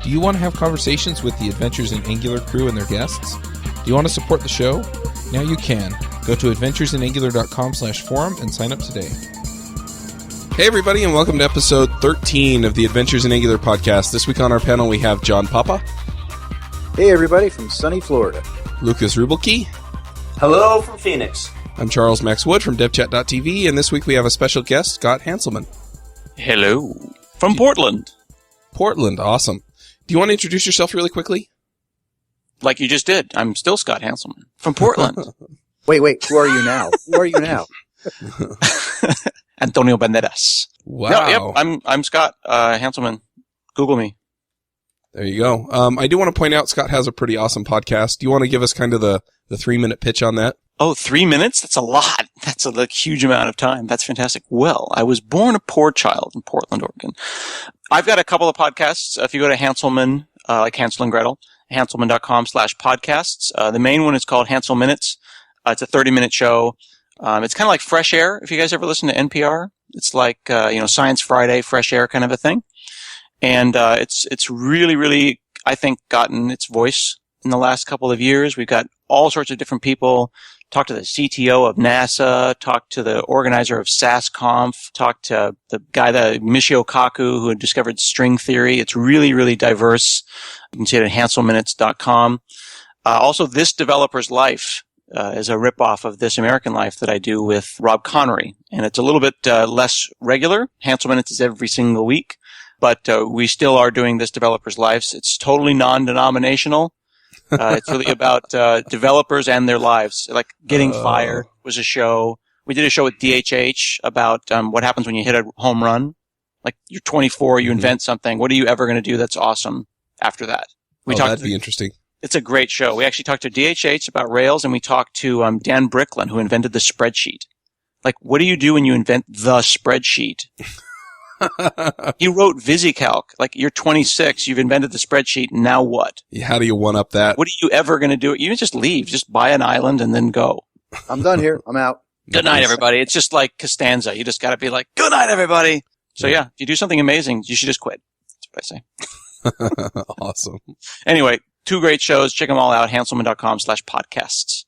Do you want to have conversations with the Adventures in Angular crew and their guests? Do you want to support the show? Now you can. Go to adventuresinangular.com/forum and sign up today. Hey everybody, and welcome to episode 13 of the Adventures in Angular podcast. This week on our panel we have John Papa. Hey everybody from sunny Florida. Lucas Rubelke. Hello from Phoenix. I'm Charles Max Wood from devchat.tv, and this week we have a special guest, Scott Hanselman. Hello. From Portland. Portland, awesome. Do you want to introduce yourself really quickly? Like you just did. I'm still Scott Hanselman. From Portland. Wait, who are you now? Antonio Banderas. Wow. No, yep, I'm Scott Hanselman. Google me. There you go. I do want to point out Scott has a pretty awesome podcast. Do you want to give us kind of the 3-minute pitch on that? Oh, 3 minutes? That's a lot. That's a huge amount of time. That's fantastic. Well, I was born a poor child in Portland, Oregon. I've got a couple of podcasts. If you go to Hanselman, like Hansel and Gretel, hanselman.com/podcasts. The main one is called Hansel Minutes. It's a 30-minute show. It's kind of like Fresh Air. If you guys ever listen to NPR, it's like, Science Friday, Fresh Air kind of a thing. And, it's really, really, I think, gotten its voice in the last couple of years. We've got all sorts of different people. Talked to the CTO of NASA, talked to the organizer of SassConf, talked to the guy, Michio Kaku, who had discovered string theory. It's really, really diverse. You can see it at hanselminutes.com. Also, This Developer's Life is a ripoff of This American Life that I do with Rob Connery. And it's a little bit less regular. Hansel Minutes is every single week. But we still are doing This Developer's Lives. It's totally non-denominational. It's really about developers and their lives. Like Getting Fired was a show. We did a show with DHH about what happens when you hit a home run. Like you're 24, you invent something. What are you ever going to do that's awesome after that? That'd be interesting. It's a great show. We actually talked to DHH about Rails, and we talked to Dan Bricklin, who invented the spreadsheet. Like, what do you do when you invent the spreadsheet? He wrote VisiCalc. Like, you're 26, you've invented the spreadsheet, now what? Yeah, how do you one-up that? What are you ever going to do? You just leave. Just buy an island and then go. I'm done here. I'm out. Good night, everybody. It's just like Costanza. You just got to be like, good night, everybody. So, yeah, if you do something amazing, you should just quit. That's what I say. Awesome. Anyway, 2 great shows. Check them all out. hanselman.com/podcasts.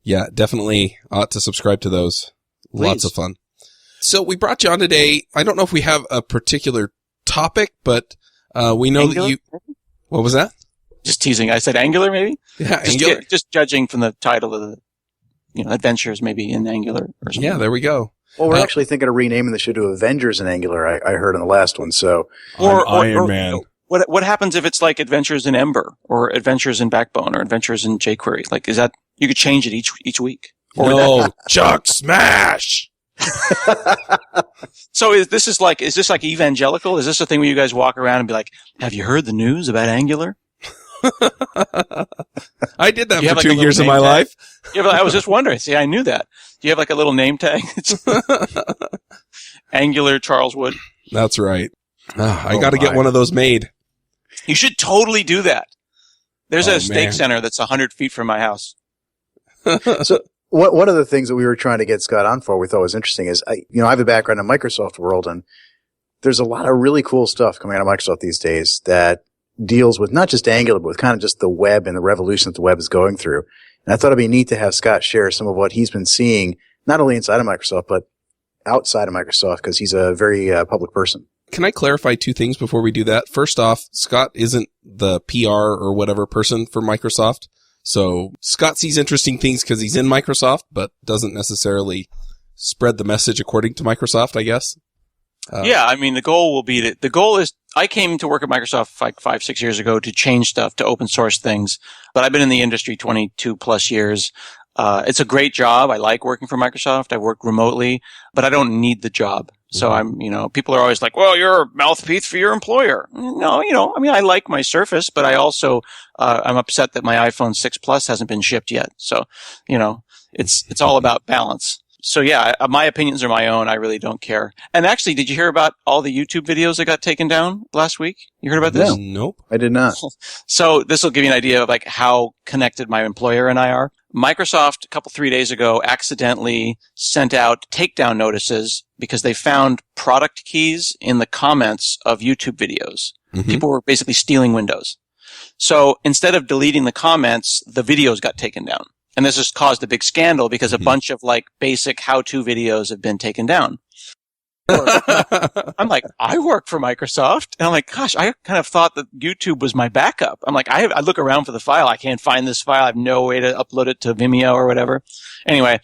Yeah, definitely ought to subscribe to those. Please. Lots of fun. So we brought you on today. I don't know if we have a particular topic, but we know Angular? that you... What was that? Just teasing. I said Angular, maybe? Yeah, Angular. Just judging from the title of the, adventures maybe in Angular or something. Yeah, there we go. Well, we're actually thinking of renaming the show to Avengers in Angular. I heard in the last one. So, Or Iron Man. What happens if it's like Adventures in Ember or Adventures in Backbone or Adventures in jQuery? Like, is that you could change it each week? Or No, Chuck Smash. So is this like evangelical? Is this a thing where you guys walk around and be like, "Have you heard the news about Angular?" I did that for like 2 years of my life. Yeah, but I was just wondering. See, I knew that. Do you have like a little name tag? Angular Charles Wood. That's right. I got to get one of those made. You should totally do that. There's a steak man. center that's 100 feet from my house. so one of the things that we were trying to get Scott on for, we thought was interesting, is I have a background in Microsoft world, and there's a lot of really cool stuff coming out of Microsoft these days that deals with not just Angular, but with kind of just the web and the revolution that the web is going through. And I thought it'd be neat to have Scott share some of what he's been seeing, not only inside of Microsoft, but outside of Microsoft, because he's a very public person. Can I clarify 2 things before we do that? First off, Scott isn't the PR or whatever person for Microsoft. So Scott sees interesting things because he's in Microsoft, but doesn't necessarily spread the message according to Microsoft, I guess. Yeah, I mean, the goal is, I came to work at Microsoft like 5-6 years ago to change stuff, to open source things, but I've been in the industry 22 plus years. It's a great job. I like working for Microsoft. I work remotely, but I don't need the job. So people are always like, well, you're a mouthpiece for your employer. No, I like my Surface, but I also, I'm upset that my iPhone 6 Plus hasn't been shipped yet. So, it's all about balance. So yeah, my opinions are my own. I really don't care. And actually, did you hear about all the YouTube videos that got taken down last week? You heard about this? Nope. I did not. So this will give you an idea of like how connected my employer and I are. Microsoft, 3 days ago, accidentally sent out takedown notices because they found product keys in the comments of YouTube videos. Mm-hmm. People were basically stealing Windows. So instead of deleting the comments, the videos got taken down. And this has caused a big scandal because a bunch of like basic how-to videos have been taken down. I'm like, I work for Microsoft. And I'm like, gosh, I kind of thought that YouTube was my backup. I'm like, I look around for the file. I can't find this file. I have no way to upload it to Vimeo or whatever. Anyway,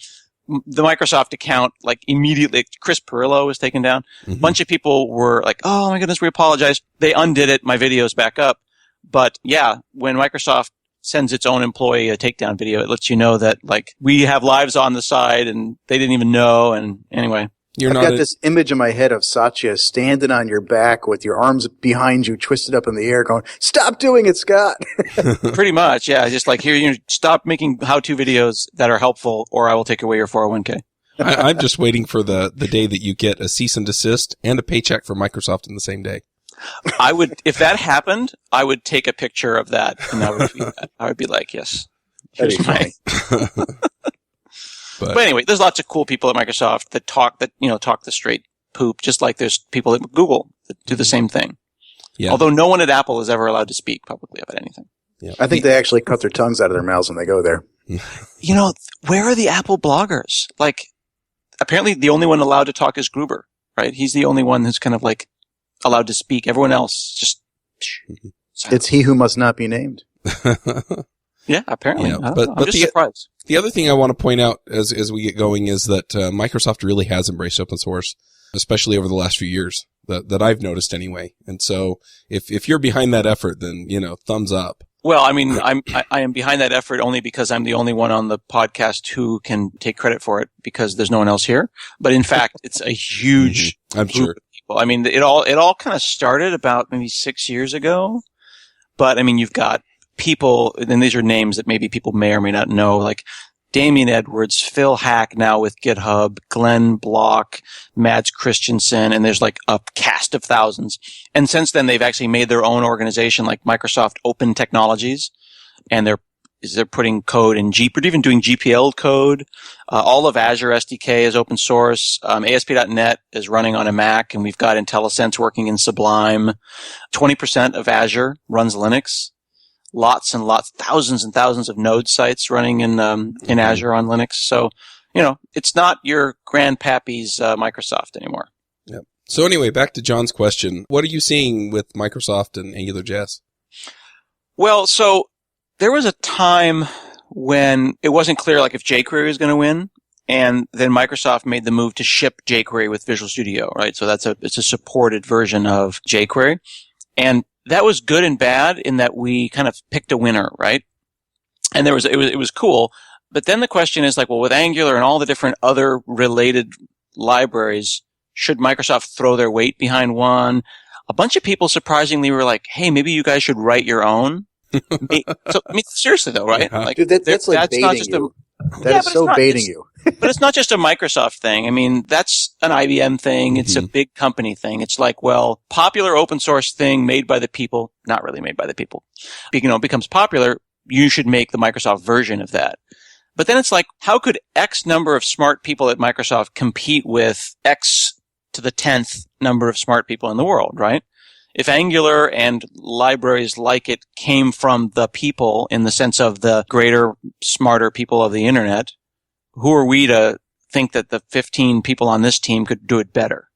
the Microsoft account, like immediately, Chris Pirillo was taken down. A bunch of people were like, oh my goodness, we apologize. They undid it. My video's back up. But yeah, when Microsoft sends its own employee a takedown video, it lets you know that like we have lives on the side and they didn't even know. And anyway. I've got this image in my head of Satya standing on your back with your arms behind you, twisted up in the air, going, "Stop doing it, Scott." Pretty much, yeah. Just like here, stop making how-to videos that are helpful, or I will take away your 401k. I'm just waiting for the day that you get a cease and desist and a paycheck from Microsoft in the same day. I would, if that happened, I would take a picture of that, and I would be like, yes, here's my. But anyway, there's lots of cool people at Microsoft that talk the straight poop, just like there's people at Google that do the same thing. Yeah. Although no one at Apple is ever allowed to speak publicly about anything. Yeah. I think they actually cut their tongues out of their mouths when they go there. Where are the Apple bloggers? Like, apparently the only one allowed to talk is Gruber, right? He's the only one who's kind of like allowed to speak. Everyone else just. It's he who must not be named. Yeah, apparently. Yeah, I'm just surprised. The other thing I want to point out as we get going is that Microsoft really has embraced open source, especially over the last few years that I've noticed anyway. And so if you're behind that effort, then, thumbs up. Well, I mean, I am behind that effort only because I'm the only one on the podcast who can take credit for it because there's no one else here. But in fact, it's a huge I'm sure. Of people. I mean, it all kind of started about maybe 6 years ago. But I mean, you've got people, and these are names that maybe people may or may not know, like Damien Edwards, Phil Hack now with GitHub, Glenn Block, Mads Christensen, and there's like a cast of thousands. And since then, they've actually made their own organization like Microsoft Open Technologies, and they're putting code in they're even doing GPL code. All of Azure SDK is open source. ASP.NET is running on a Mac, and we've got IntelliSense working in Sublime. 20% of Azure runs Linux. Lots and lots, thousands and thousands of node sites running in Azure on Linux. So, it's not your grandpappy's Microsoft anymore. Yep. So anyway, back to John's question. What are you seeing with Microsoft and AngularJS? Well, so there was a time when it wasn't clear like if jQuery was going to win, and then Microsoft made the move to ship jQuery with Visual Studio, right? So it's a supported version of jQuery. And that was good and bad in that we kind of picked a winner, right? And it was cool. But then the question is like, well, with Angular and all the different other related libraries, should Microsoft throw their weight behind one? A bunch of people surprisingly were like, hey, maybe you guys should write your own. Seriously though, right? Like, dude, that's like baiting not just you. That is so baiting you. But it's not just a Microsoft thing. I mean, that's an IBM thing. It's a big company thing. It's like, well, popular open source thing made by the people, not really made by the people. Becomes popular. You should make the Microsoft version of that. But then it's like, how could X number of smart people at Microsoft compete with X to the 10th number of smart people in the world, right? If Angular and libraries like it came from the people in the sense of the greater, smarter people of the internet, who are we to think that the 15 people on this team could do it better?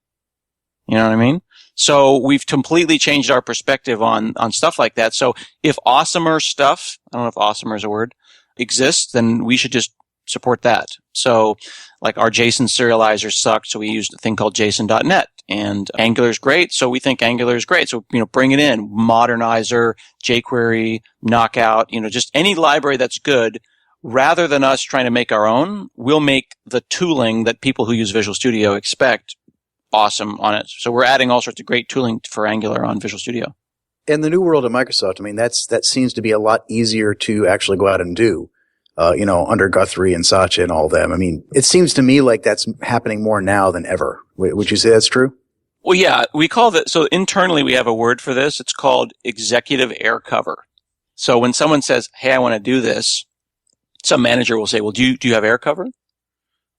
You know what I mean? So we've completely changed our perspective on stuff like that. So if awesomer stuff, I don't know if awesomer is a word, exists, then we should just support that. So like our JSON serializer sucked, so we used a thing called JSON.NET. And Angular is great, so we think Angular is great. So, bring it in. Modernizer, jQuery, Knockout, just any library that's good. Rather than us trying to make our own, we'll make the tooling that people who use Visual Studio expect awesome on it. So we're adding all sorts of great tooling for Angular on Visual Studio. In the new world of Microsoft, I mean, that seems to be a lot easier to actually go out and do. Under Guthrie and Satya and all of them. I mean, it seems to me like that's happening more now than ever. Would you say that's true? Well, yeah, we call that, so internally we have a word for this. It's called executive air cover. So when someone says, hey, I want to do this, some manager will say, well, do you have air cover?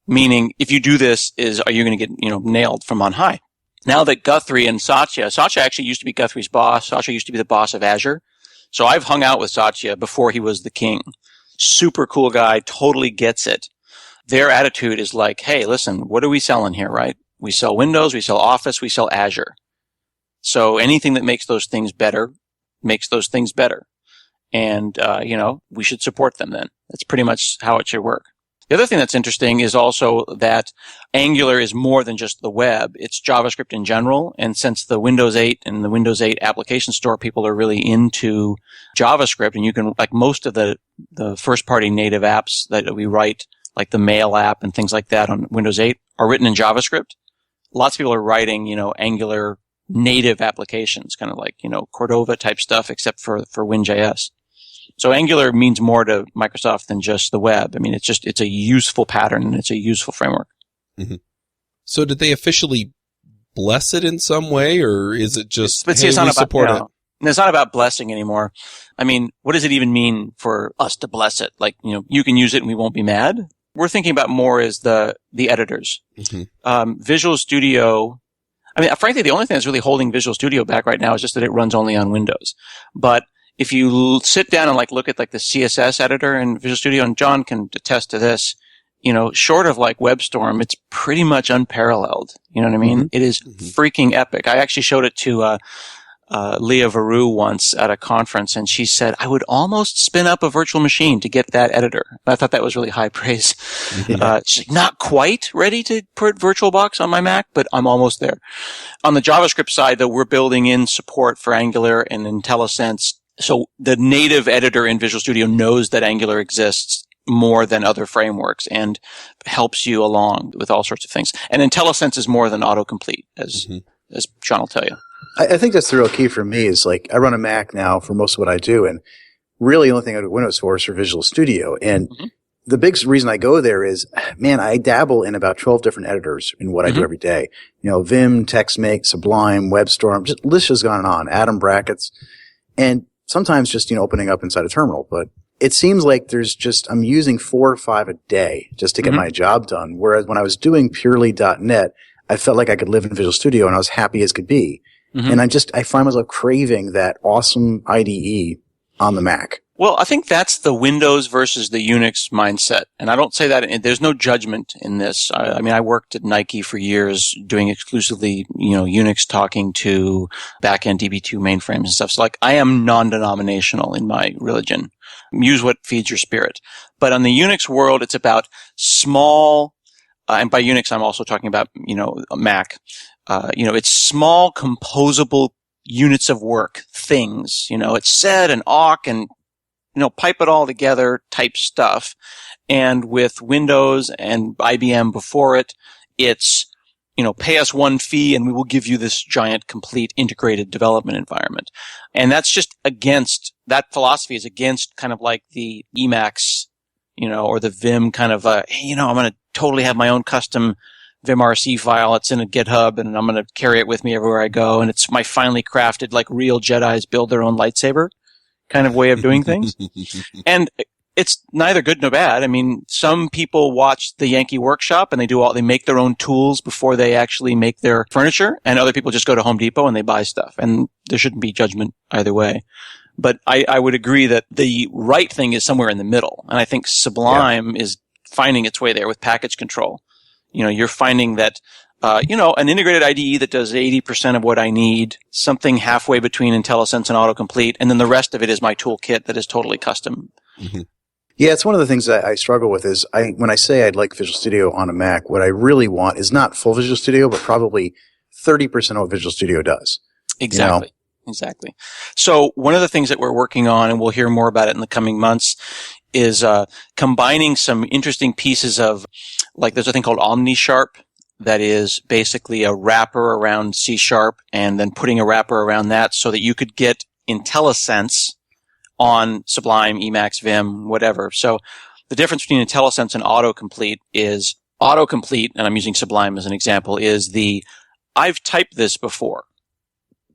Meaning, if you do this, are you going to get, nailed from on high? now that Guthrie and Satya actually used to be Guthrie's boss. Satya used to be the boss of Azure. So I've hung out with Satya before he was the king. Super cool guy, totally gets it. Their attitude is like, hey, listen, what are we selling here, right? We sell Windows, we sell Office, we sell Azure. So anything that makes those things better makes those things better. And, we should support them then. That's pretty much how it should work. The other thing that's interesting is also that Angular is more than just the web. It's JavaScript in general. And since the Windows 8 and the Windows 8 application store, people are really into JavaScript. And you can, like most of the first-party native apps that we write, like the Mail app and things like that on Windows 8, are written in JavaScript. Lots of people are writing, Angular native applications, kind of like, Cordova type stuff, except for WinJS. So Angular means more to Microsoft than just the web. I mean, it's a useful pattern and it's a useful framework. Mm-hmm. So did they officially bless it in some way, or is it just, it's not about, support it? It's not about blessing anymore. I mean, what does it even mean for us to bless it? Like, you can use it and we won't be mad. We're thinking about more as the editors. Mm-hmm. Visual Studio, I mean, frankly, the only thing that's really holding Visual Studio back right now is just that it runs only on Windows. But if you sit down and look at the CSS editor in Visual Studio, and John can attest to this, short of WebStorm, it's pretty much unparalleled. You know what I mean? Mm-hmm. It is freaking epic. I actually showed it to Leah Veru once at a conference, and she said, I would almost spin up a virtual machine to get that editor. I thought that was really high praise. Yeah. She's not quite ready to put VirtualBox on my Mac, but I'm almost there. On the JavaScript side, though, we're building in support for Angular and IntelliSense. So the native editor in Visual Studio knows that Angular exists more than other frameworks and helps you along with all sorts of things. And IntelliSense is more than autocomplete, as Sean will tell you. I think that's the real key for me is I run a Mac now for most of what I do, and really the only thing I do Windows for is for Visual Studio. And the big reason I go there is, man, I dabble in about 12 different editors in what I do every day. Vim, TextMake, Sublime, WebStorm, just list has gone on, Atom brackets, and sometimes just, opening up inside a terminal. But it seems like I'm using 4 or 5 a day just to get my job done. Whereas when I was doing purely .NET, I felt like I could live in Visual Studio and I was happy as could be. And I find myself craving that awesome IDE on the Mac. Well, I think that's the Windows versus the Unix mindset. And I don't say that, there's no judgment in this. I mean, I worked at Nike for years doing exclusively, Unix talking to back-end DB2 mainframes and stuff. So I am non-denominational in my religion. Use what feeds your spirit. But on the Unix world, it's about small, and by Unix, I'm also talking about, Mac. It's small composable units of work, things, it's sed and awk and, pipe it all together type stuff. And with Windows and IBM before it, it's, pay us one fee and we will give you this giant, complete, integrated development environment. And that's just that philosophy is against kind of like the Emacs, or the Vim kind of, hey, I'm going to totally have my own custom vimrc file. It's in a GitHub and I'm going to carry it with me everywhere I go. And it's my finely crafted, real Jedis build their own lightsaber kind of way of doing things. And it's neither good nor bad. I mean, some people watch the Yankee Workshop and they make their own tools before they actually make their furniture. And other people just go to Home Depot and they buy stuff. And there shouldn't be judgment either way. But I would agree that the right thing is somewhere in the middle. And I think Sublime is finding its way there with package control. You're finding that, an integrated IDE that does 80% of what I need, something halfway between IntelliSense and autocomplete, and then the rest of it is my toolkit that is totally custom. Mm-hmm. Yeah, it's one of the things that I struggle with is when I say I'd like Visual Studio on a Mac, what I really want is not full Visual Studio, but probably 30% of what Visual Studio does. Exactly. Exactly. So one of the things that we're working on, and we'll hear more about it in the coming months, is combining some interesting pieces of, there's a thing called OmniSharp that is basically a wrapper around C#, and then putting a wrapper around that so that you could get IntelliSense on Sublime, Emacs, Vim, whatever. So the difference between IntelliSense and autocomplete is autocomplete, and I'm using Sublime as an example, is I've typed this before.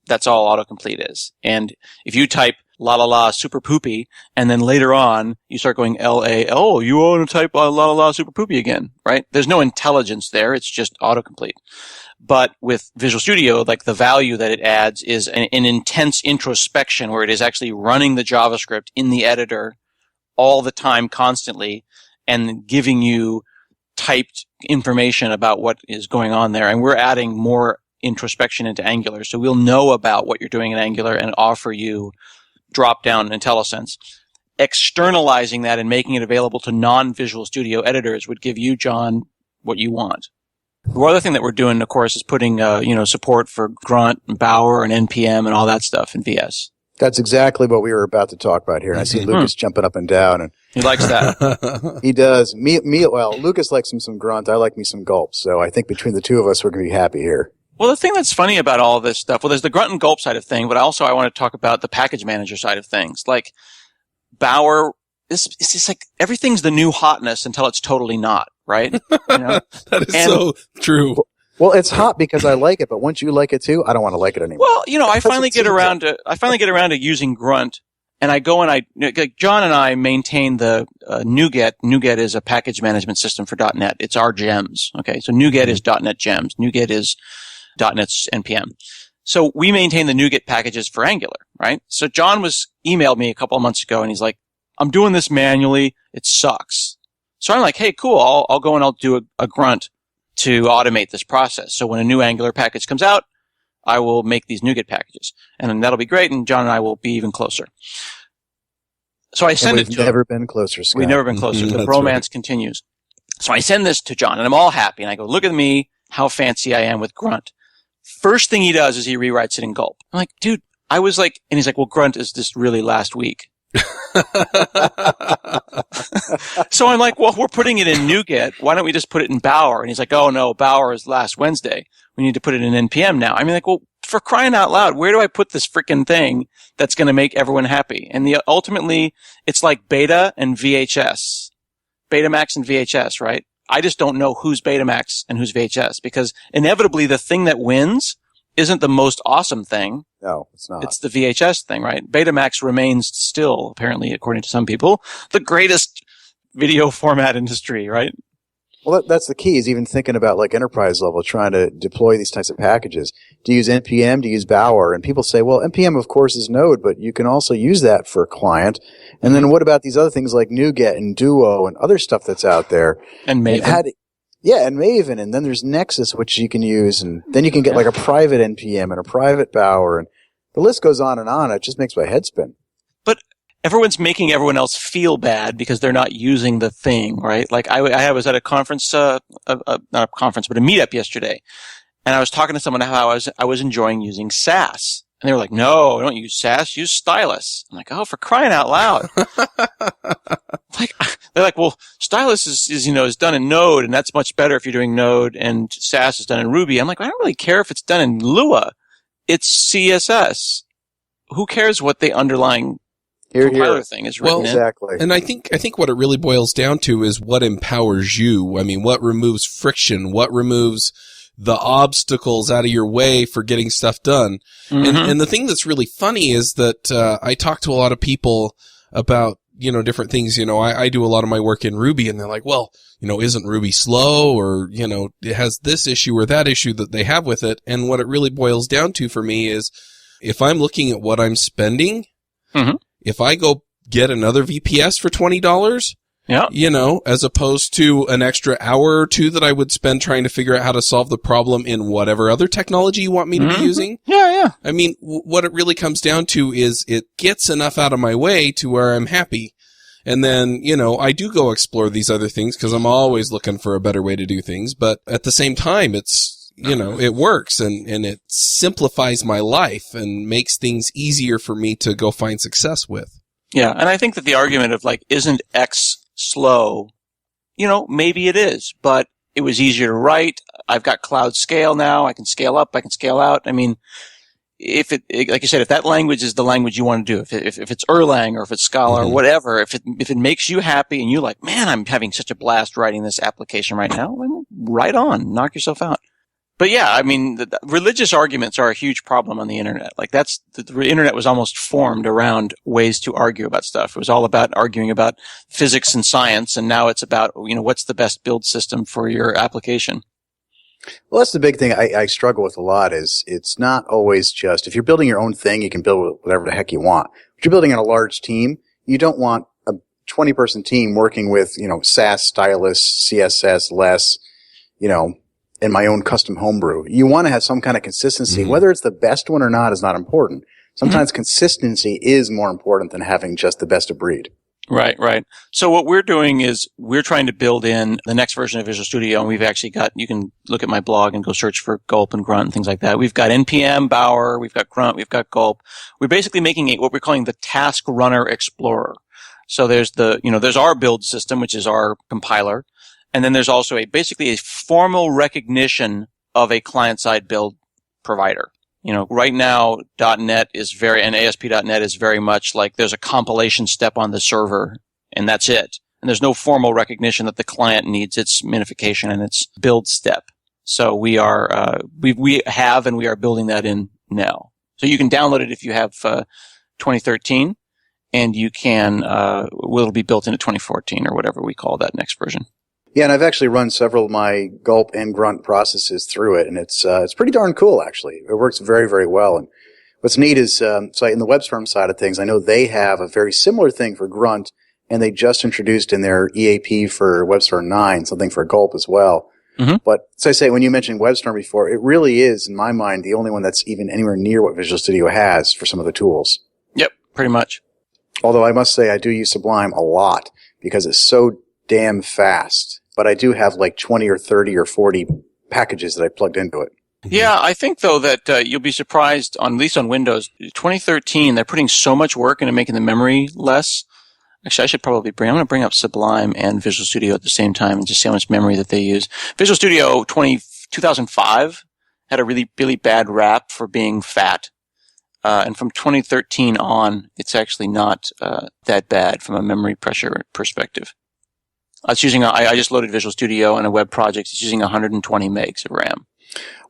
That's all autocomplete is. And if you type la la la super poopy, and then later on you start going LA, oh, you want to type la la la super poopy again, right? There's no intelligence there. It's just autocomplete. But with Visual Studio, like the value that it adds is an intense introspection where it is actually running the JavaScript in the editor all the time, constantly, and giving you typed information about what is going on there. And we're adding more introspection into Angular. So we'll know about what you're doing in Angular and offer you drop-down IntelliSense. Externalizing that and making it available to non-Visual Studio editors would give you, John, what you want. The other thing that we're doing, of course, is putting support for Grunt and Bower and NPM and all that stuff in VS. That's exactly what we were about to talk about here. And I see Lucas jumping up and down, and he likes that. He does. Well, Lucas likes him some Grunt. I like me some Gulp. So I think between the two of us, we're going to be happy here. Well, the thing that's funny about all of this stuff, there's the Grunt and Gulp side of thing, but I want to talk about the package manager side of things. Like Bower, it's just like everything's the new hotness until it's totally not, right? That is so true. Well, it's hot because I like it, but once you like it too, I don't want to like it anymore. Well, I finally get around to using Grunt, and I go and John and I maintain the NuGet. NuGet is a package management system for .NET. It's our gems. Okay, so NuGet is .NET gems. NuGet is .NET's NPM. So we maintain the NuGet packages for Angular, right? So John emailed me a couple of months ago, and he's like, "I'm doing this manually. It sucks." So I'm like, "Hey, cool. I'll go and I'll do a Grunt to automate this process. So when a new Angular package comes out, I will make these NuGet packages. And then that'll be great, and John and I will be even closer." So I send it to him. We've never been closer, Scott. We've never been closer. The bromance continues. So I send this to John, and I'm all happy, and I go, "Look at me, how fancy I am with Grunt." First thing he does is he rewrites it in Gulp. I'm like, "Dude," I was like, and he's like, "Well, Grunt is just really last week." So I'm like, "Well, we're putting it in NuGet. Why don't we just put it in Bower?" And he's like, "Oh no, Bower is last Wednesday. We need to put it in NPM now." I mean, like, well, for crying out loud, where do I put this freaking thing that's going to make everyone happy? And ultimately, it's like Beta and VHS, Betamax and VHS, right? I just don't know who's Betamax and who's VHS, because inevitably the thing that wins isn't the most awesome thing. No, it's not. It's the VHS thing, right? Betamax remains still, apparently, according to some people, the greatest video format industry, right? Well, that's the key, is even thinking about like enterprise level, trying to deploy these types of packages. Do you use NPM? Do you use Bower? And people say, well, NPM, of course, is Node, but you can also use that for a client. And then what about these other things like NuGet and Duo and other stuff that's out there? And Maven. And Maven. And then there's Nexus, which you can use. And then you can get like a private NPM and a private Bower. And the list goes on and on. It just makes my head spin. But everyone's making everyone else feel bad because they're not using the thing, right? Like I was at a conference, not a conference, but a meetup yesterday, and I was talking to someone how I was enjoying using Sass, and they were like, "No, don't use Sass, use Stylus." I'm like, "Oh, for crying out loud!" They're like, "Well, Stylus is done in Node, and that's much better if you're doing Node, and Sass is done in Ruby." I'm like, "I don't really care if it's done in Lua. It's CSS. Who cares what the underlying compiler thing is written in?" Exactly. And I think what it really boils down to is what empowers you. I mean, what removes friction, what removes the obstacles out of your way for getting stuff done. Mm-hmm. And the thing that's really funny is that I talk to a lot of people about, different things. I do a lot of my work in Ruby, and they're like, well, isn't Ruby slow, or, it has this issue or that issue that they have with it. And what it really boils down to for me is, if I'm looking at what I'm spending, mm-hmm. if I go get another VPS for $20, as opposed to an extra hour or two that I would spend trying to figure out how to solve the problem in whatever other technology you want me to mm-hmm. be using. Yeah. I mean, what it really comes down to is it gets enough out of my way to where I'm happy. And then, I do go explore these other things because I'm always looking for a better way to do things. But at the same time, it's, it works and it simplifies my life and makes things easier for me to go find success with. Yeah. And I think that the argument of isn't X slow? Maybe it is, but it was easier to write. I've got cloud scale now. I can scale up. I can scale out. I mean, if like you said, if that language is the language you want to do, if it's Erlang or if it's Scala mm-hmm. or whatever, if it makes you happy and you're like, man, I'm having such a blast writing this application right now, then right on, knock yourself out. But yeah, I mean, the religious arguments are a huge problem on the internet. Like the internet was almost formed around ways to argue about stuff. It was all about arguing about physics and science, and now it's about, what's the best build system for your application. Well, that's the big thing I struggle with a lot is it's not always just, if you're building your own thing, you can build whatever the heck you want. If you're building on a large team, you don't want a 20-person team working with, SAS, stylus, CSS, less, in my own custom homebrew. You want to have some kind of consistency. Mm-hmm. Whether it's the best one or not is not important. Sometimes consistency is more important than having just the best of breed. Right, right. So what we're doing is we're trying to build in the next version of Visual Studio, and we've actually got, you can look at my blog and go search for Gulp and Grunt and things like that. We've got NPM, Bower, we've got Grunt, we've got Gulp. We're basically making what we're calling the Task Runner Explorer. So there's there's our build system, which is our compiler. And then there's also basically a formal recognition of a client-side build provider. Right now, .NET and ASP.NET is very much like there's a compilation step on the server, and that's it. And there's no formal recognition that the client needs its minification and its build step. So we are, we have and we are building that in now. So you can download it if you have 2013, and you can, it'll be built into 2014 or whatever we call that next version. Yeah, and I've actually run several of my Gulp and Grunt processes through it, and it's pretty darn cool, actually. It works very, very well. And what's neat is, so in the WebStorm side of things, I know they have a very similar thing for Grunt, and they just introduced in their EAP for WebStorm 9 something for Gulp as well. Mm-hmm. But, so I say, when you mentioned WebStorm before, it really is, in my mind, the only one that's even anywhere near what Visual Studio has for some of the tools. Yep, pretty much. Although I must say, I do use Sublime a lot, because it's so damn fast. But I do have like 20 or 30 or 40 packages that I plugged into it. Yeah, I think, though, that you'll be surprised, at least on Windows. 2013, they're putting so much work into making the memory less. Actually, I'm going to bring up Sublime and Visual Studio at the same time and just see how much memory that they use. Visual Studio 2005 had a really, really bad rap for being fat. And from 2013 on, it's actually not that bad from a memory pressure perspective. I just loaded Visual Studio and a web project. It's using 120 megs of RAM.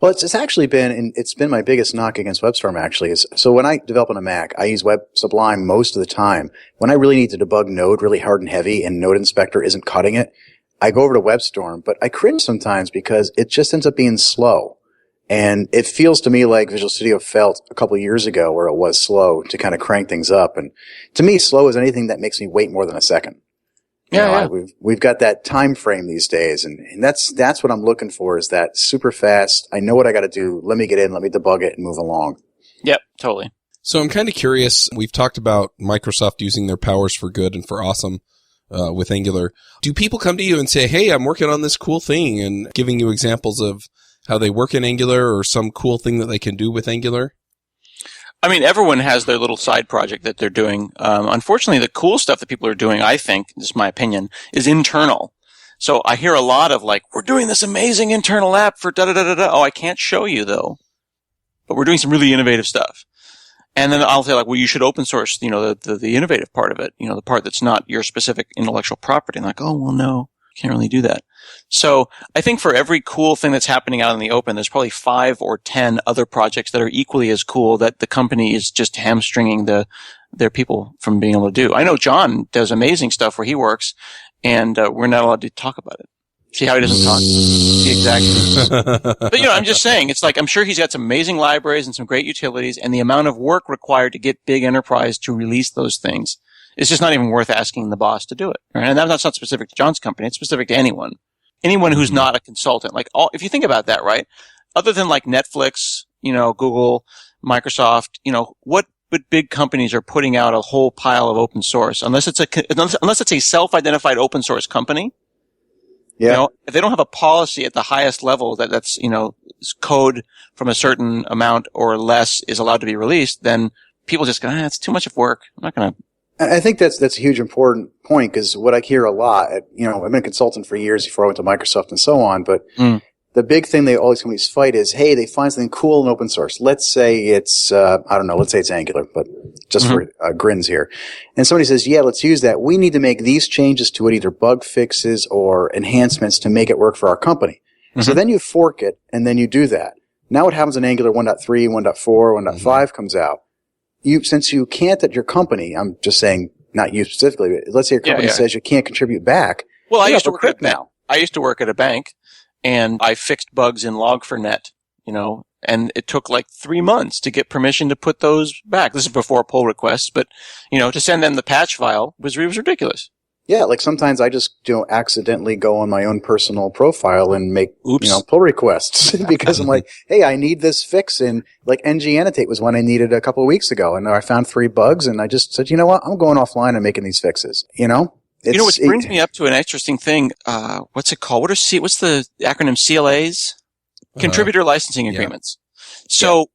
Well, it's actually been, and it's been my biggest knock against WebStorm actually is, so when I develop on a Mac, I use Sublime most of the time. When I really need to debug Node really hard and heavy and Node Inspector isn't cutting it, I go over to WebStorm, but I cringe sometimes because it just ends up being slow. And it feels to me like Visual Studio felt a couple of years ago where it was slow to kind of crank things up. And to me, slow is anything that makes me wait more than a second. Yeah. We've got that time frame these days, and that's what I'm looking for is that super fast. I know what I got to do. Let me get in, let me debug it, and move along. Yep, totally. So I'm kind of curious. We've talked about Microsoft using their powers for good and for awesome with Angular. Do people come to you and say, "Hey, I'm working on this cool thing," and giving you examples of how they work in Angular or some cool thing that they can do with Angular? I mean, everyone has their little side project that they're doing. Unfortunately, the cool stuff that people are doing, I think, this is my opinion, is internal. So I hear a lot of like, we're doing this amazing internal app for da-da-da-da-da. Oh, I can't show you, though. But we're doing some really innovative stuff. And then I'll say like, well, you should open source, the innovative part of it, the part that's not your specific intellectual property. And like, oh, well, no, can't really do that. So I think for every cool thing that's happening out in the open, there's probably 5 or 10 other projects that are equally as cool that the company is just hamstringing their people from being able to do. I know John does amazing stuff where he works, and we're not allowed to talk about it. See how he doesn't talk? See exactly. But, I'm just saying, it's like I'm sure he's got some amazing libraries and some great utilities, and the amount of work required to get big enterprise to release those things is just not even worth asking the boss to do it. Right? And that's not specific to John's company. It's specific to anyone. Anyone who's not a consultant. Like, if you think about that, right? Other than like Netflix, Google, Microsoft, what big companies are putting out a whole pile of open source? Unless it's a self-identified open source company. Yeah. If they don't have a policy at the highest level that's code from a certain amount or less is allowed to be released, then people just go, it's too much of work. I'm not going to. I think that's a huge important point because what I hear a lot, I've been a consultant for years before I went to Microsoft and so on, but the big thing all these companies fight is, hey, they find something cool in open source. Let's say it's, let's say it's Angular, but just for grins here. And somebody says, yeah, let's use that. We need to make these changes to it, either bug fixes or enhancements to make it work for our company. So then you fork it, and then you do that. Now what happens in Angular 1.3, 1.4, 1.5 comes out? Since you can't at your company, I'm just saying, not you specifically, but let's say your company says you can't contribute back. Well, I used to work at now. I used to work at a bank, and I fixed bugs in Log4Net, and it took like 3 months to get permission to put those back. This is before pull requests, but, to send them the patch file was ridiculous. Yeah, like sometimes I just accidentally go on my own personal profile and make pull requests because I'm like, hey, I need this fix, and like ng annotate was one I needed a couple of weeks ago, and I found 3 bugs, and I just said, you know what, I'm going offline and making these fixes. Which brings me up to an interesting thing. What's it called? What's the acronym CLAs? Contributor licensing agreements. So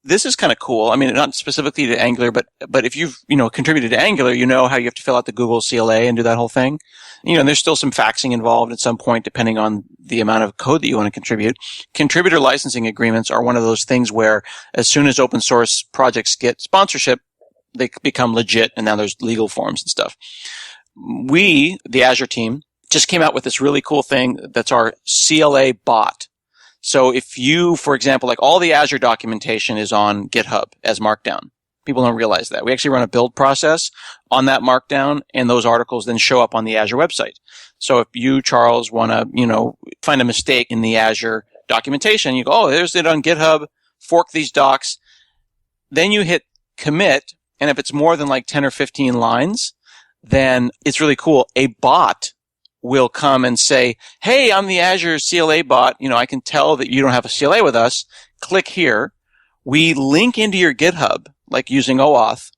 this is kind of cool. I mean, not specifically to Angular, but if you've, contributed to Angular, you know how you have to fill out the Google CLA and do that whole thing. And there's still some faxing involved at some point, depending on the amount of code that you want to contribute. Contributor licensing agreements are one of those things where as soon as open source projects get sponsorship, they become legit, and now there's legal forms and stuff. We, the Azure team, just came out with this really cool thing that's our CLA bot. So if you, for example, like all the Azure documentation is on GitHub as Markdown. People don't realize that. We actually run a build process on that Markdown, and those articles then show up on the Azure website. So if you, Charles, want to, find a mistake in the Azure documentation, you go, oh, there's it on GitHub, fork these docs. Then you hit commit, and if it's more than like 10 or 15 lines, then it's really cool. A bot will come and say, hey, I'm the Azure CLA bot. I can tell that you don't have a CLA with us. Click here. We link into your GitHub, like using OAuth,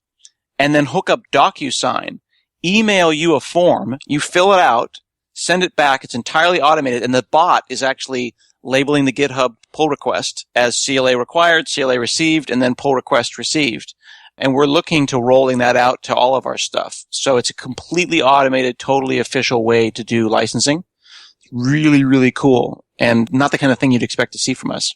and then hook up DocuSign, email you a form. You fill it out, send it back. It's entirely automated. And the bot is actually labeling the GitHub pull request as CLA required, CLA received, and then pull request received. And we're looking to rolling that out to all of our stuff. So it's a completely automated, totally official way to do licensing. Really, really cool. And not the kind of thing you'd expect to see from us.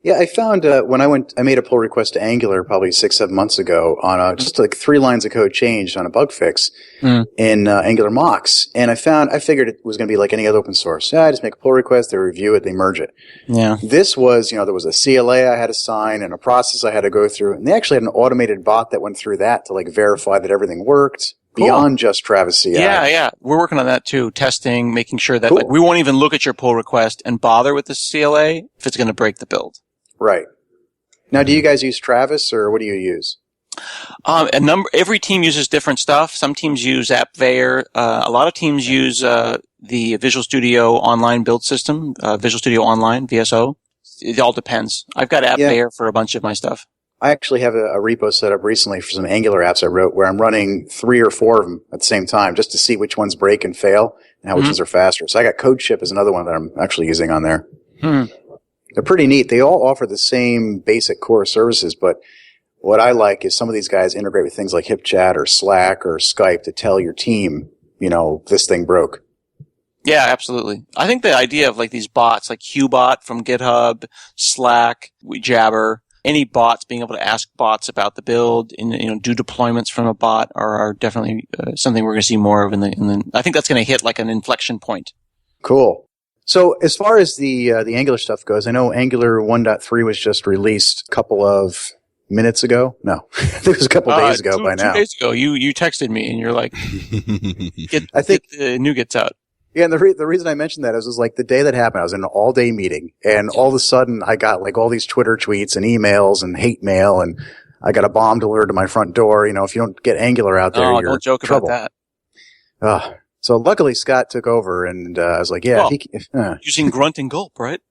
Yeah, I found when I made a pull request to Angular probably 6-7 months ago on just like 3 lines of code changed on a bug fix in Angular mocks, and I figured it was going to be like any other open source. Yeah, I just make a pull request, they review it, they merge it. Yeah. This was, there was a CLA I had to sign and a process I had to go through, and they actually had an automated bot that went through that to like verify that everything worked. Cool. Beyond just Travis CI. Yeah. We're working on that too, testing, making sure that like, we won't even look at your pull request and bother with the CLA if it's going to break the build. Right. Now, do you guys use Travis, or what do you use? Every team uses different stuff. Some teams use AppVeyor. A lot of teams use the Visual Studio Online build system, Visual Studio Online, VSO. It all depends. I've got AppVeyor for a bunch of my stuff. I actually have a repo set up recently for some Angular apps I wrote where I'm running 3 or 4 of them at the same time just to see which ones break and fail and how which ones are faster. So I got CodeShip as another one that I'm actually using on there. They're pretty neat. They all offer the same basic core services, but what I like is some of these guys integrate with things like HipChat or Slack or Skype to tell your team, this thing broke. Yeah, absolutely. I think the idea of like these bots, like Qbot from GitHub, Slack, Jabber, any bots being able to ask bots about the build and do deployments from a bot are definitely something we're going to see more of in the. I think that's going to hit like an inflection point. Cool. So as far as the Angular stuff goes, I know Angular 1.3 was just released a couple of minutes ago. No, I think it was a couple of days ago by now. 2 days ago, you texted me and you're like, get the NuGets out. Yeah, and the reason I mentioned that is like the day that happened, I was in an all-day meeting, and all of a sudden I got like all these Twitter tweets and emails and hate mail, and I got a bomb delivered to my front door. If you don't get Angular out there, you're don't joke in trouble. About that. So luckily Scott took over, and I was like, yeah. Using grunt and gulp, right?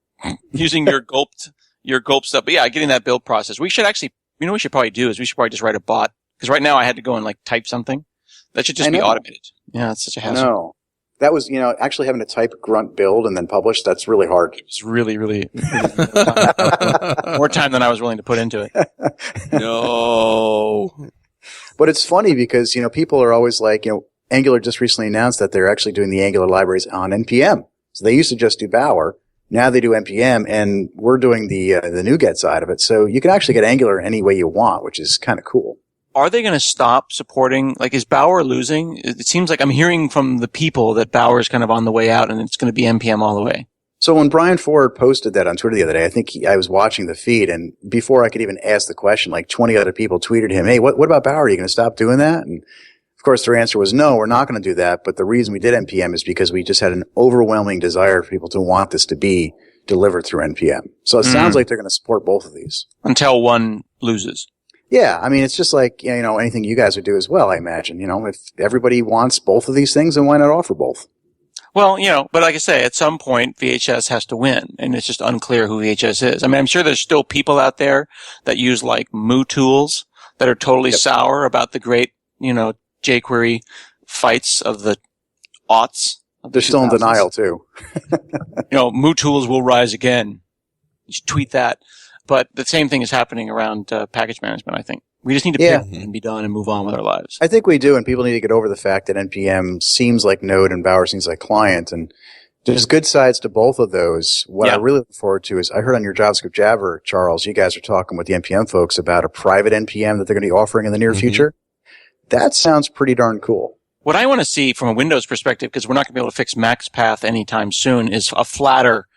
Using your gulp stuff. But yeah, getting that build process. We should actually, what we should probably do is we should probably just write a bot. Because right now I had to go and like type something. That should just be automated. Yeah, it's such a hassle. No. That was, actually having to type grunt build and then publish, that's really hard. It was really, really more time than I was willing to put into it. No. But it's funny because, people are always like, Angular just recently announced that they're actually doing the Angular libraries on NPM. So they used to just do Bower. Now they do NPM, and we're doing the NuGet side of it. So you can actually get Angular any way you want, which is kind of cool. Are they going to stop supporting, like, is Bower losing? It seems like I'm hearing from the people that Bower is kind of on the way out and it's going to be NPM all the way. So when Brian Ford posted that on Twitter the other day, I think I was watching the feed, and before I could even ask the question, like 20 other people tweeted him, hey, what about Bauer? Are you going to stop doing that? And of course, their answer was no, we're not going to do that. But the reason we did NPM is because we just had an overwhelming desire for people to want this to be delivered through NPM. So it sounds like they're going to support both of these. Until one loses. Yeah, I mean, it's just like, anything you guys would do as well, I imagine. If everybody wants both of these things, then why not offer both? Well, but like I say, at some point, VHS has to win, and it's just unclear who VHS is. I mean, I'm sure there's still people out there that use, like, Moo tools that are totally sour about the great, jQuery fights of the aughts. They're still in denial, too. Moo tools will rise again. You should tweet that. But the same thing is happening around package management, I think. We just need to pick and be done and move on with our lives. I think we do, and people need to get over the fact that NPM seems like Node and Bauer seems like client, and there's good sides to both of those. What I really look forward to is I heard on your JavaScript Jabber, Charles, you guys are talking with the NPM folks about a private NPM that they're going to be offering in the near future. That sounds pretty darn cool. What I want to see from a Windows perspective, because we're not going to be able to fix MaxPath anytime soon, is a flatter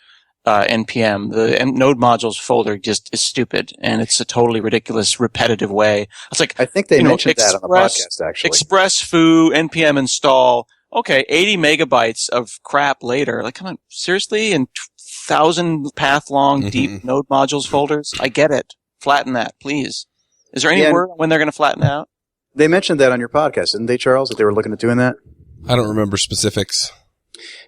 NPM. The Node modules folder just is stupid, and it's a totally ridiculous, repetitive way. It's like, I think they mentioned that on the podcast, actually. Express foo, NPM install. Okay, 80 megabytes of crap later. Like, come on, seriously? And 1,000 path long deep Node modules folders? I get it. Flatten that, please. Is there any word on when they're going to flatten it out? They mentioned that on your podcast, didn't they, Charles, that they were looking at doing that? I don't remember specifics.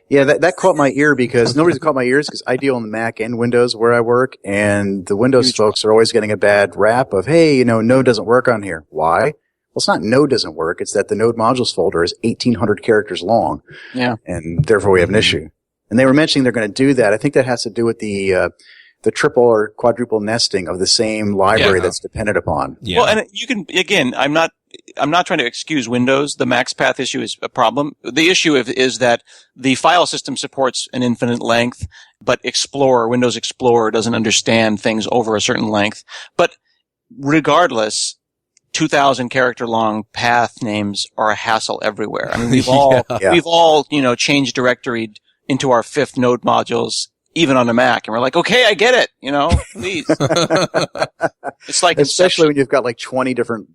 Yeah, that caught my ear because nobody's caught my ears because I deal on the Mac and Windows where I work, and the Windows folks are always getting a bad rap of, hey, Node doesn't work on here. Why? Well, it's not Node doesn't work. It's that the Node modules folder is 1,800 characters long. Yeah. And therefore we have an issue. And they were mentioning they're going to do that. I think that has to do with the triple or quadruple nesting of the same library that's dependent upon. Yeah. Well, and you can, again, I'm not trying to excuse Windows. The MaxPath issue is a problem. The issue is that the file system supports an infinite length, but Windows Explorer doesn't understand things over a certain length. But regardless, 2,000 character long path names are a hassle everywhere. I mean, we've all, changed directory into our fifth Node modules, even on a Mac, and we're like, okay, I get it, please. It's like, especially when you've got like 20 different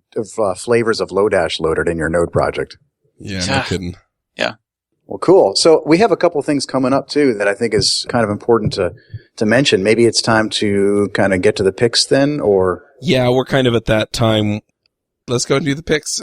flavors of Lodash loaded in your Node project. Yeah, no kidding. Yeah. Well, cool. So we have a couple of things coming up too that I think is kind of important to mention. Maybe it's time to kind of get to the picks then, or? Yeah, we're kind of at that time. Let's go and do the picks.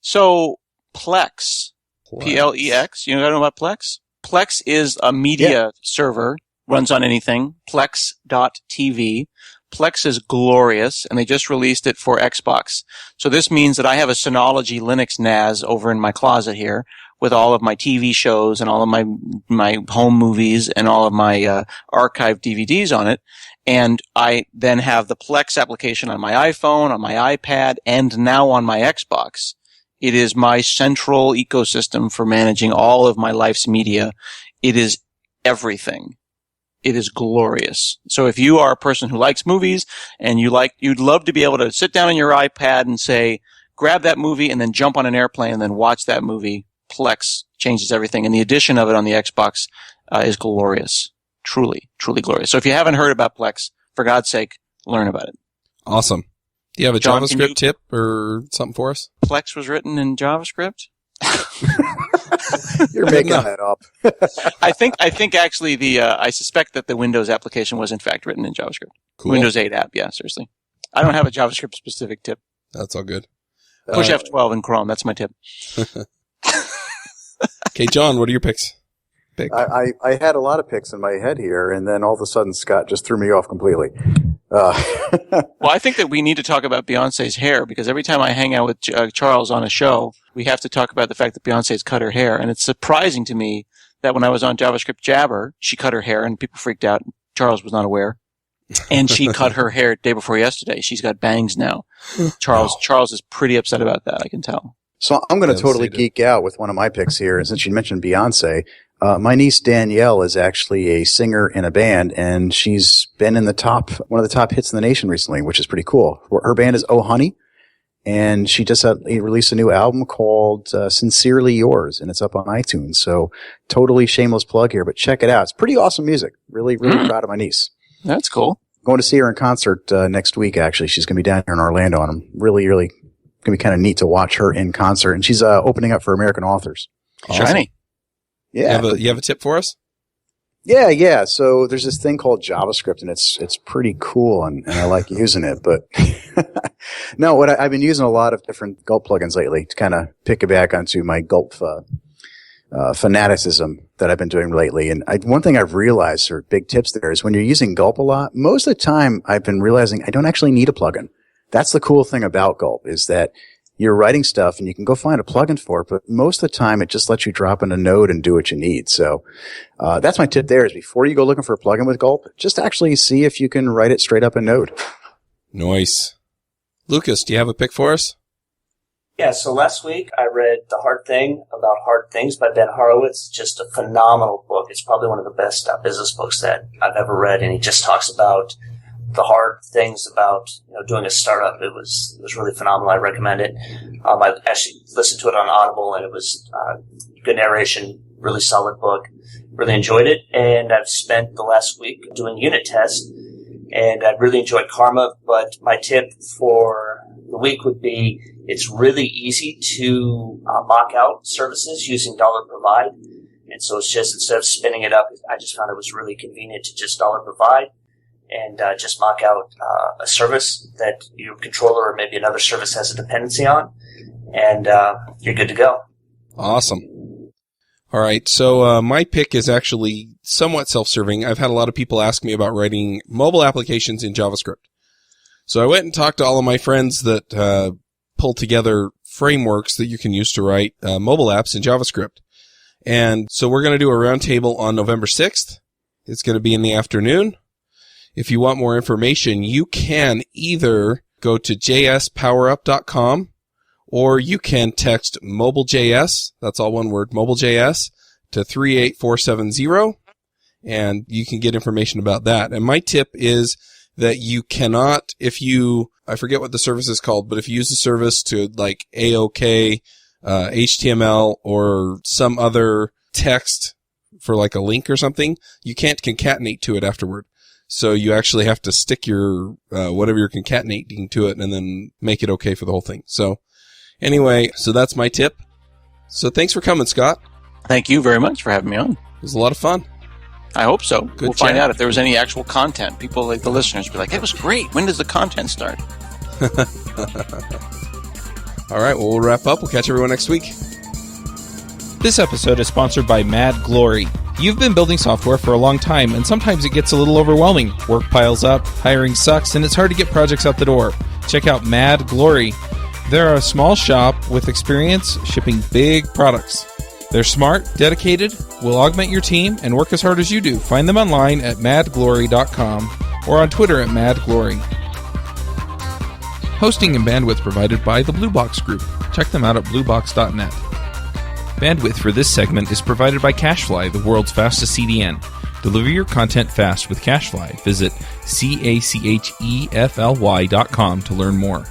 So Plex. Plex. You know about Plex? Plex is a media server. Runs on anything. Plex.tv. Plex is glorious, and they just released it for Xbox. So this means that I have a Synology Linux NAS over in my closet here with all of my TV shows and all of my home movies and all of my archived DVDs on it. And I then have the Plex application on my iPhone, on my iPad, and now on my Xbox. It is my central ecosystem for managing all of my life's media. It is everything. It is glorious. So if you are a person who likes movies and you'd love to be able to sit down on your iPad and say, grab that movie and then jump on an airplane and then watch that movie, Plex changes everything. And the addition of it on the Xbox is glorious. Truly, truly glorious. So if you haven't heard about Plex, for God's sake, learn about it. Awesome. Do you have a JavaScript tip or something for us? Plex was written in JavaScript? You're making that up. I think actually I suspect that the Windows application was in fact written in JavaScript. Cool. Windows 8 app, yeah, seriously. I don't have a JavaScript specific tip. That's all good. Push F12 in Chrome, that's my tip. Okay, John, what are your picks? I had a lot of picks in my head here, and then all of a sudden Scott just threw me off completely. Well, I think that we need to talk about Beyonce's hair, because every time I hang out with Charles on a show, we have to talk about the fact that Beyonce's cut her hair. And it's surprising to me that when I was on JavaScript Jabber, she cut her hair and people freaked out. Charles was not aware. And she cut her hair day before yesterday. She's got bangs now. Charles is pretty upset about that, I can tell. So I'm going to totally geek out with one of my picks here. And since you mentioned Beyonce, my niece Danielle is actually a singer in a band, and she's been in one of the top hits in the nation recently, which is pretty cool. Her band is Oh Honey, And she just released a new album called Sincerely Yours, and it's up on iTunes. So totally shameless plug here, but check it out. It's pretty awesome music. Really, really proud of my niece. That's cool. Going to see her in concert next week, actually. She's going to be down here in Orlando, and I'm really, really going to be kind of neat to watch her in concert. And she's opening up for American authors. Awesome. Shiny. Yeah. You have a tip for us? Yeah. So there's this thing called JavaScript, and it's pretty cool, and I like using it. But no, I've been using a lot of different Gulp plugins lately to kind of pick it back onto my Gulp fanaticism that I've been doing lately. And one thing I've realized, or big tips there, is when you're using Gulp a lot, most of the time I've been realizing I don't actually need a plugin. That's the cool thing about Gulp, is that you're writing stuff and you can go find a plugin for it, but most of the time it just lets you drop in a node and do what you need. So that's my tip there, is before you go looking for a plugin with Gulp, just actually see if you can write it straight up in Node. Nice. Lucas, do you have a pick for us? Yeah, so last week I read The Hard Thing About Hard Things by Ben Horowitz. Just a phenomenal book. It's probably one of the best business books that I've ever read, and he just talks about the hard things about doing a startup. It was really phenomenal. I recommend it. I actually listened to it on Audible, and it was good narration, really solid book. Really enjoyed it, and I've spent the last week doing unit tests, and I really enjoyed Karma. But my tip for the week would be, it's really easy to mock out services using $provide. And so it's just, instead of spinning it up, I just found it was really convenient to just $provide. And just mock out a service that your controller or maybe another service has a dependency on, and you're good to go. Awesome. All right, so my pick is actually somewhat self-serving. I've had a lot of people ask me about writing mobile applications in JavaScript. So I went and talked to all of my friends that pull together frameworks that you can use to write mobile apps in JavaScript. And so we're going to do a roundtable on November 6th. It's going to be in the afternoon. If you want more information, you can either go to jspowerup.com, or you can text MobileJS, that's all one word, MobileJS, to 38470, and you can get information about that. And my tip is that you cannot, I forget what the service is called, but if you use the service to like AOK, HTML, or some other text for like a link or something, you can't concatenate to it afterward. So you actually have to stick your, whatever you're concatenating to it and then make it okay for the whole thing. So anyway, so that's my tip. So thanks for coming, Scott. Thank you very much for having me on. It was a lot of fun. I hope so. We'll find chat. out if there was any actual content. People like the listeners would be like, it was great. When does the content start? All right, well, we'll wrap up. We'll catch everyone next week. This episode is sponsored by Mad Glory. You've been building software for a long time, and sometimes it gets a little overwhelming. Work piles up, hiring sucks, and it's hard to get projects out the door. Check out Mad Glory. They're a small shop with experience shipping big products. They're smart, dedicated, will augment your team, and work as hard as you do. Find them online at madglory.com or on Twitter at madglory. Hosting and bandwidth provided by the Blue Box Group. Check them out at bluebox.net. Bandwidth for this segment is provided by CacheFly, the world's fastest CDN. Deliver your content fast with CacheFly. Visit CACHEFLY.com to learn more.